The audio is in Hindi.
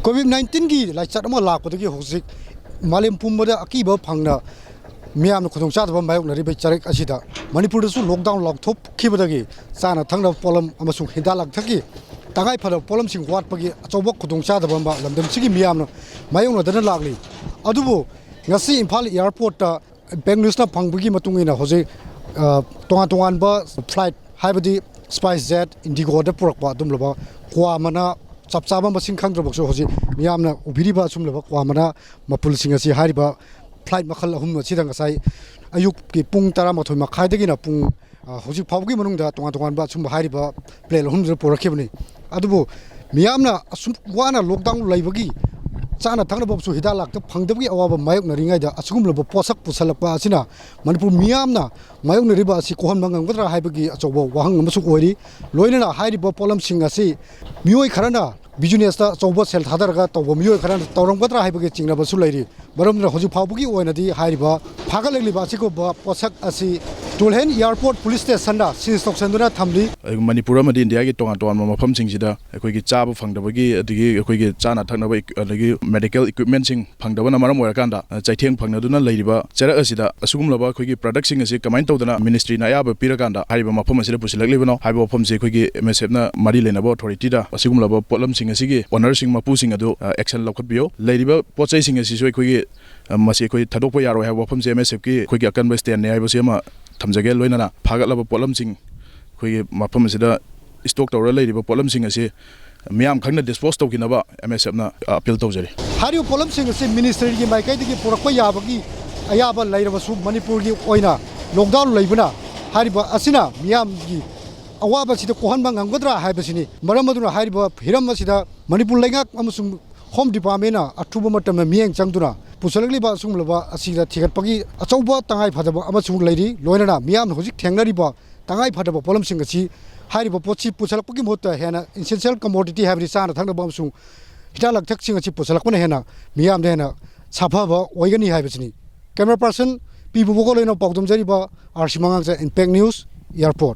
COVID-19 की लाइचत अमा लापदगी होजिक मालेम पुंबदा अकीबा फंगना मियाम खुदों चादबा मायोकनरिबे चरेक असिदा मणिपुरदसु लॉकडाउन लॉकथोप खिबदगी चाना थंगना पोलम अमसुं हिदा लाक्थकी तंगाई फल पोलम सिंग वाटपगी अचौबा खुदों चादबा मा लमदमसिगी मियामना मायोकनदना लागली अदुबो ngasi Imphal airport ta Bengaluru phangbugi matungina hoje tongan ba flight haibadi SpiceJet Indigo da purakba dumloba kwa mana chapchaba masing khangdrobakso hoje miyamna ubiriba sumloba kwa mana mapul singasi hariba flight makhal ahum sidang sai ayuk ki pung 12 makhai dagina pung hoje phawgi manungda tongan ba sum hariba plane ahum purakibni adubu miyamna asum wana lockdown laibagi चाना थंगना बबसु हिदा लाक्ता फंगदबगी अवाबा मायोकनरिङाइदा असुगुमलबा पोसक पुसलकपा असिना मणिपुर मियामना मायोकनरिबा असि कोहनबा ngangdra हाइबगी अचौबा वाहंग अमसु ओइरि लोइनना हाइरिबा पोलमसिंग असि मियोइ खरना बिजनेस ता अचौबा सेल थादरगा तौबा मियोइ खरना तौरमगदरा हाइबगी चिंगनाबसु लैरि मरमना होजि फावबगी ओइनदि हाइरिबा फागलगलिबा असिको पोसक असि टुलहेन एयरपोर्ट पुलिस स्टेशन दा सिस तोक्सनदुना थमलि मणिपुर अमदि इंडिया की तोंगान मफमसिंगसिदा अखोइगी चाबा फंगदबगी अदिगी अखोइगी चाना थंगनबा अदगी मेडिकल इक्विपमेंट सिंग फंगदबना मरम ओरकांदा चाइथेंग फंगनदुना लैरिबा चरक असिदा असुगुमलबा अखोइगी प्रोडक्ट सिंग असि कमाइन तौदना मिनिस्ट्री ना याबा पिरकांदा हारिबा मफम असिदा पुसिलकलिबनो हाइबा मफम से अखोइगी एमएसएफ ना मरि लेनबा अथॉरिटी दा असुगुमलबा पोलम सिंग असिगी ओनर सिंग मपु सिंग अदु एक्शन लौखतबियो लैरिबा पोचै सिंग असि अखोइगी मसि अखोइ थदोकपा यारो हाइबा मफम से एमएसएफ की अखोइगी अकनबा स्टैंड ने हाइबा सेमा थमजगे लोइनना फागलबा पोलम सिंग अखोइगी मफम असिदा स्टॉक तौरा लैरिबा पोलम सिंग असि मियाम खंगना डिस्पोज तौकिनबा एमएसएफ ना अपील तौजरी हारियो पोलम सिंग असि मिनिस्ट्री की माइकाइदगी पुरकपा याबगी अयाबा लैरबसु मणिपुर की ओइना लॉकडाउन लैबना हारिबा असिना मियाम की अवाबा सिदा कोहनबा ngangdra हाइबसिनी मरमदुना हारिबा हिरम असिदा मणिपुर लैंगाक अमसुं होम डिपार्टमेंट अथुबा मतम मियेंग चंगदुना पुसलगलिबा सुंगलबा असिदा थिगतपगी अचौबा तंगाई फदबा अमसुं लैरि लोइनना मियाम होजिक थेंगनरिबा तंगाई फदबा पोलम सिंग असि हारिबा पोची पुसलकपगी मोता हेना इसेंशियल कमोडिटी हाबरि चाना थंगबा अमसुं हिदा लक्थक सिंग असि पुसलकपना हेना मियाम हेना साफाबा ओइगनी हाइबसिनी कैमरा पर्सन पी बुबोको लेनो पाउदम जरिबा आरसी मंगांगजा इम्पैक्ट न्यूज़ एयरपोर्ट।